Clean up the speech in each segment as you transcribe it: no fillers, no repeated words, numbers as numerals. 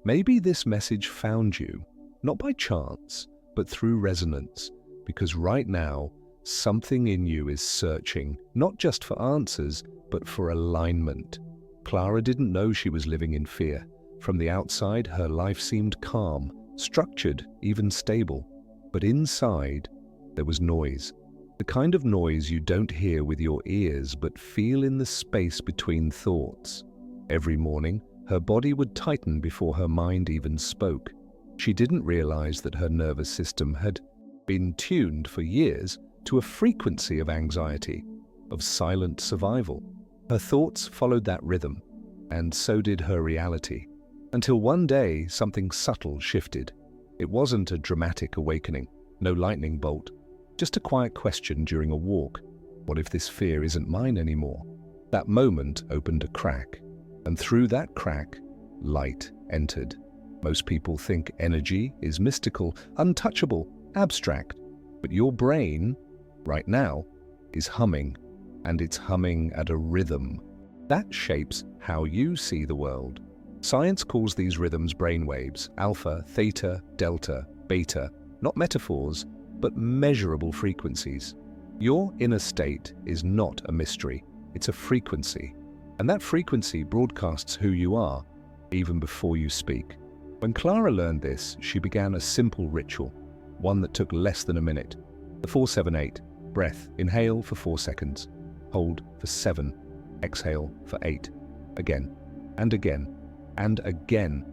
Maybe this message found you, not by chance, but through resonance, because right now, something in you is searching, not just for answers, but for alignment. Clara didn't know she was living in fear. From the outside, her life seemed calm, structured, even stable. But inside, there was noise. The kind of noise you don't hear with your ears, but feel in the space between thoughts. Every morning, her body would tighten before her mind even spoke. She didn't realize that her nervous system had been tuned for years to a frequency of anxiety, of silent survival. Her thoughts followed that rhythm, and so did her reality. Until one day, something subtle shifted. It wasn't a dramatic awakening, no lightning bolt, just a quiet question during a walk. What if this fear isn't mine anymore? That moment opened a crack, and through that crack, light entered. Most people think energy is mystical, untouchable, abstract, but your brain, right now, is humming, and it's humming at a rhythm. That shapes how you see the world. Science calls these rhythms brainwaves, alpha, theta, delta, beta, not metaphors, but measurable frequencies. Your inner state is not a mystery, it's a frequency. And that frequency broadcasts who you are, even before you speak. When Clara learned this, she began a simple ritual, one that took less than a minute. The 4-7-8, breath, inhale for 4 seconds, hold for 7, exhale for 8, again, and again, and again.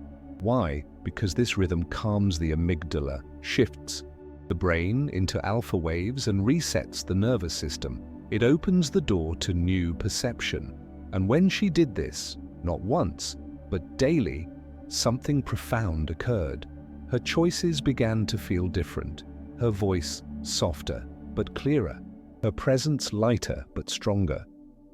Why? Because this rhythm calms the amygdala, shifts the brain into alpha waves and resets the nervous system. It opens the door to new perception. And when she did this, not once, but daily, something profound occurred. Her choices began to feel different, her voice softer but clearer, her presence lighter but stronger.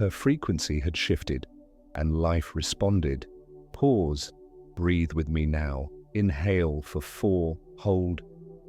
Her frequency had shifted, and life responded. Pause, breathe with me now. Inhale for 4, hold,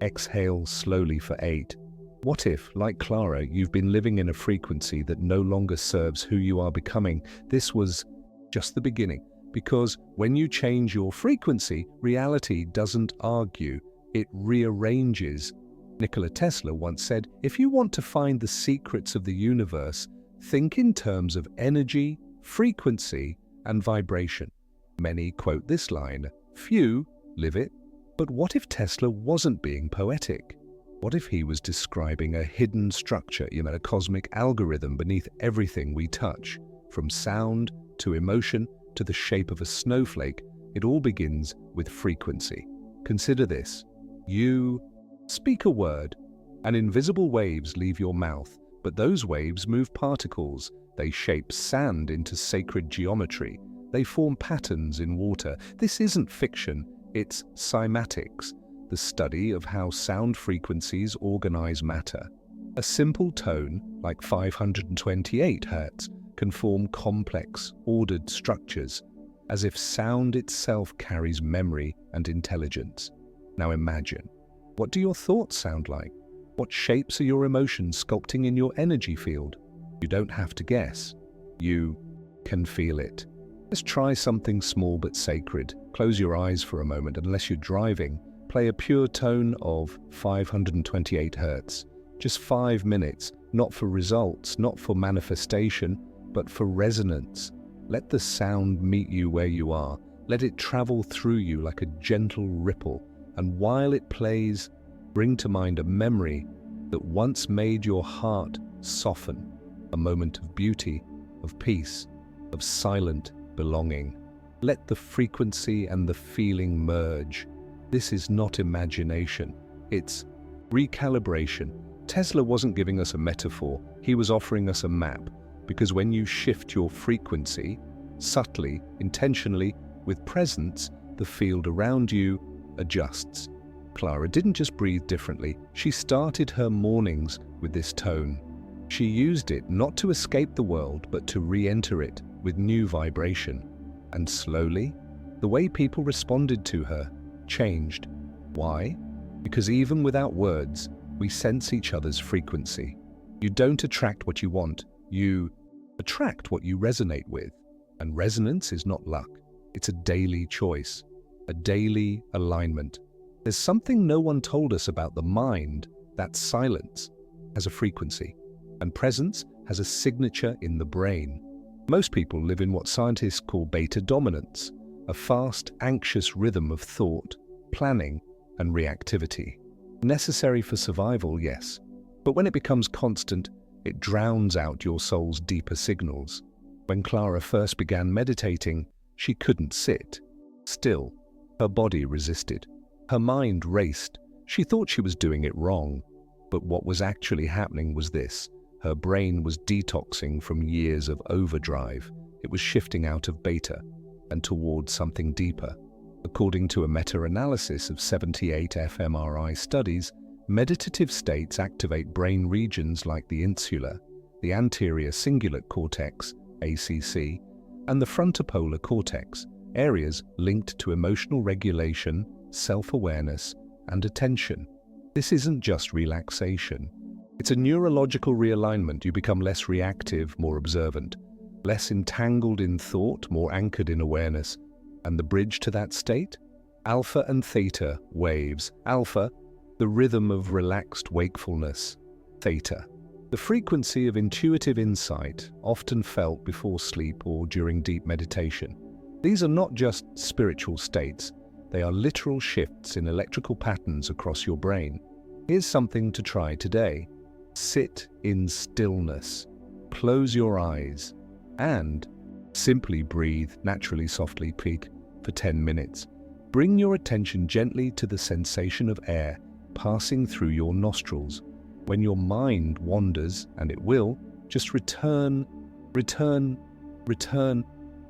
exhale slowly for 8. What if, like Clara, you've been living in a frequency that no longer serves who you are becoming? This was just the beginning, because when you change your frequency, reality doesn't argue, it rearranges. Nikola Tesla once said, if you want to find the secrets of the universe, think in terms of energy, frequency, and vibration. Many quote this line, few live it. But what if Tesla wasn't being poetic? What if he was describing a hidden structure, a cosmic algorithm beneath everything we touch? From sound to emotion to the shape of a snowflake, it all begins with frequency. Consider this. You speak a word, and invisible waves leave your mouth, but those waves move particles. They shape sand into sacred geometry. They form patterns in water. This isn't fiction, it's cymatics, the study of how sound frequencies organize matter. A simple tone, like 528 Hz, can form complex, ordered structures, as if sound itself carries memory and intelligence. Now imagine, what do your thoughts sound like? What shapes are your emotions sculpting in your energy field? You don't have to guess. You can feel it. Let's try something small but sacred. Close your eyes for a moment. Unless you're driving, play a pure tone of 528 Hz. Just 5 minutes, not for results, not for manifestation, but for resonance. Let the sound meet you where you are. Let it travel through you like a gentle ripple. And while it plays, bring to mind a memory that once made your heart soften. A moment of beauty, of peace, of silent belonging. Let the frequency and the feeling merge. This is not imagination, it's recalibration. Tesla wasn't giving us a metaphor, he was offering us a map, because when you shift your frequency, subtly, intentionally, with presence, the field around you adjusts. Clara didn't just breathe differently, she started her mornings with this tone. She used it not to escape the world, but to re-enter it with new vibration. And slowly, the way people responded to her changed. Why? Because even without words, we sense each other's frequency. You don't attract what you want, you attract what you resonate with. And resonance is not luck, it's a daily choice. a daily alignment. There's something no one told us about the mind, that silence has a frequency, and presence has a signature in the brain. Most people live in what scientists call beta dominance, a fast, anxious rhythm of thought, planning, and reactivity. Necessary for survival, yes, but when it becomes constant, it drowns out your soul's deeper signals. When Clara first began meditating, she couldn't sit still. Her body resisted. Her mind raced. She thought she was doing it wrong. But what was actually happening was this. Her brain was detoxing from years of overdrive. It was shifting out of beta and towards something deeper. According to a meta-analysis of 78 fMRI studies, meditative states activate brain regions like the insula, the anterior cingulate cortex, ACC, and the frontopolar cortex, areas linked to emotional regulation, self-awareness, and attention. This isn't just relaxation. It's a neurological realignment. You become less reactive, more observant, less entangled in thought, more anchored in awareness. And the bridge to that state? Alpha and theta waves. Alpha, the rhythm of relaxed wakefulness. Theta, the frequency of intuitive insight, often felt before sleep or during deep meditation. These are not just spiritual states. They are literal shifts in electrical patterns across your brain. Here's something to try today. Sit in stillness. Close your eyes and simply breathe naturally, softly, peak for 10 minutes. Bring your attention gently to the sensation of air passing through your nostrils. When your mind wanders, and it will, just return.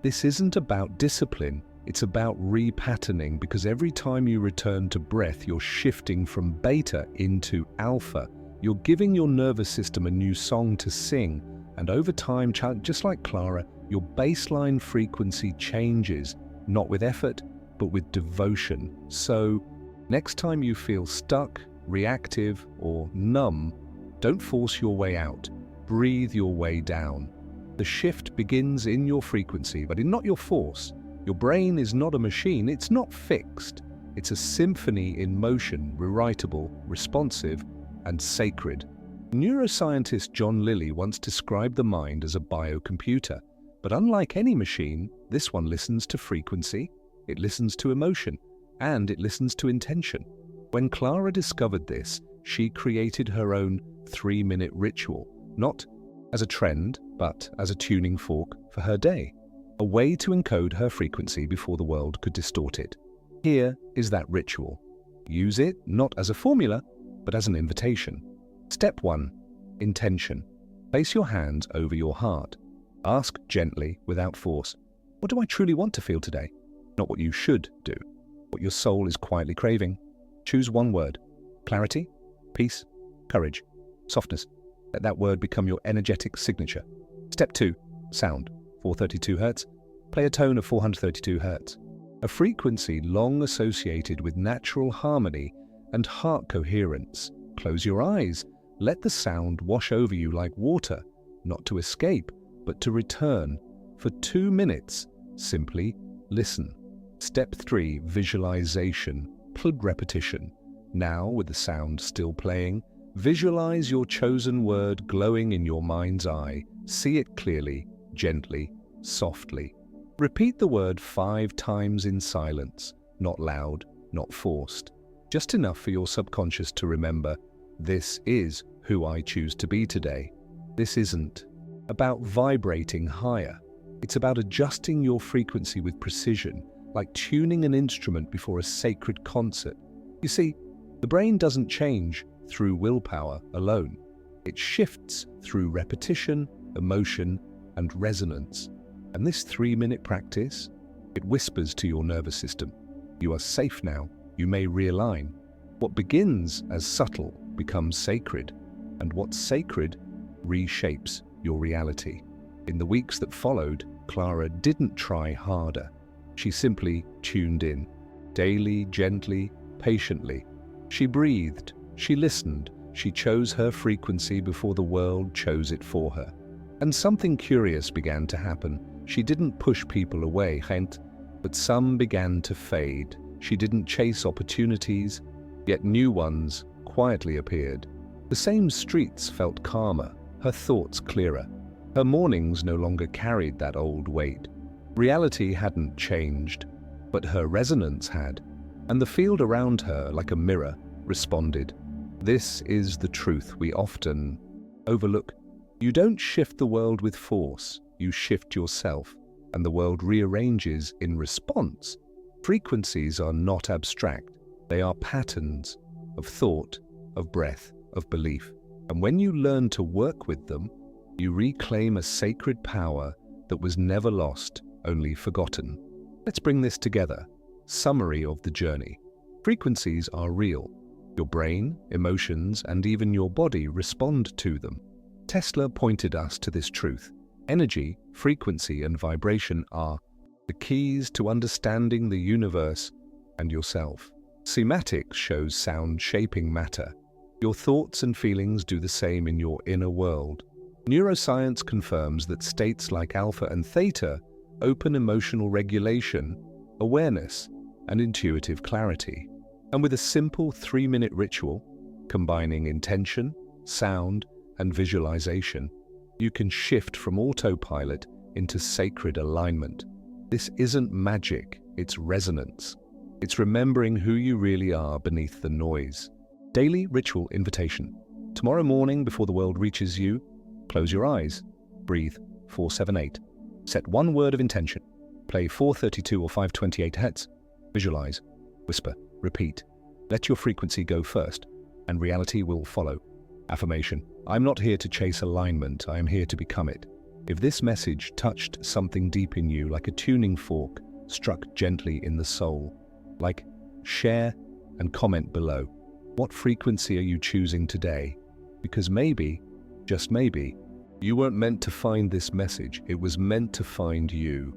This isn't about discipline, it's about repatterning, because every time you return to breath, you're shifting from beta into alpha. You're giving your nervous system a new song to sing, and over time, just like Clara, your baseline frequency changes, not with effort, but with devotion. So, next time you feel stuck, reactive, or numb, don't force your way out. Breathe your way down. The shift begins in your frequency, but in not your force. Your brain is not a machine, it's not fixed. It's a symphony in motion, rewritable, responsive, and sacred. Neuroscientist John Lilly once described the mind as a biocomputer. But unlike any machine, this one listens to frequency, it listens to emotion, and it listens to intention. When Clara discovered this, she created her own 3-minute ritual, not as a trend, but as a tuning fork for her day, a way to encode her frequency before the world could distort it. Here is that ritual. Use it not as a formula, but as an invitation. Step 1. Intention. Place your hands over your heart. Ask gently, without force, what do I truly want to feel today? Not what you should do, what your soul is quietly craving. Choose one word. Clarity, peace, courage, softness. Let that word become your energetic signature. Step 2. Sound. 432 Hz. Play a tone of 432 Hz. A frequency long associated with natural harmony and heart coherence. Close your eyes. Let the sound wash over you like water, not to escape, but to return. For 2 minutes, simply listen. Step 3. Visualization. Repetition. Now, with the sound still playing, visualize your chosen word glowing in your mind's eye. See it clearly, gently, softly. Repeat the word 5 times in silence, not loud, not forced. Just enough for your subconscious to remember, this is who I choose to be today. This isn't about vibrating higher. It's about adjusting your frequency with precision, like tuning an instrument before a sacred concert. You see, the brain doesn't change through willpower alone. It shifts through repetition, emotion, and resonance. And this 3-minute practice, it whispers to your nervous system, you are safe now, you may realign. What begins as subtle becomes sacred, and what's sacred reshapes your reality. In the weeks that followed, Clara didn't try harder. She simply tuned in, daily, gently, patiently. She breathed, she listened, she chose her frequency before the world chose it for her. And something curious began to happen. She didn't push people away, but some began to fade. She didn't chase opportunities, yet new ones quietly appeared. The same streets felt calmer, her thoughts clearer. Her mornings no longer carried that old weight. Reality hadn't changed, but her resonance had, and the field around her, like a mirror, responded. This is the truth we often overlook. You don't shift the world with force, you shift yourself, and the world rearranges in response. Frequencies are not abstract, they are patterns of thought, of breath, of belief. And when you learn to work with them, you reclaim a sacred power that was never lost, only forgotten. Let's bring this together. Summary of the journey. Frequencies are real. Your brain, emotions, and even your body respond to them. Tesla pointed us to this truth. Energy, frequency, and vibration are the keys to understanding the universe and yourself. Cymatics shows sound shaping matter. Your thoughts and feelings do the same in your inner world. Neuroscience confirms that states like alpha and theta open emotional regulation, awareness, and intuitive clarity. And with a simple 3-minute ritual, combining intention, sound, and visualization, you can shift from autopilot into sacred alignment. This isn't magic, it's resonance. It's remembering who you really are beneath the noise. Daily ritual invitation. Tomorrow morning, before the world reaches you, close your eyes. Breathe 478. Set one word of intention. Play 432 or 528 Hz. Visualize. Whisper. Repeat. Let your frequency go first, and reality will follow. Affirmation. I'm not here to chase alignment, I am here to become it. If this message touched something deep in you, like a tuning fork struck gently in the soul, share and comment below. What frequency are you choosing today? Because maybe, just maybe, you weren't meant to find this message, it was meant to find you.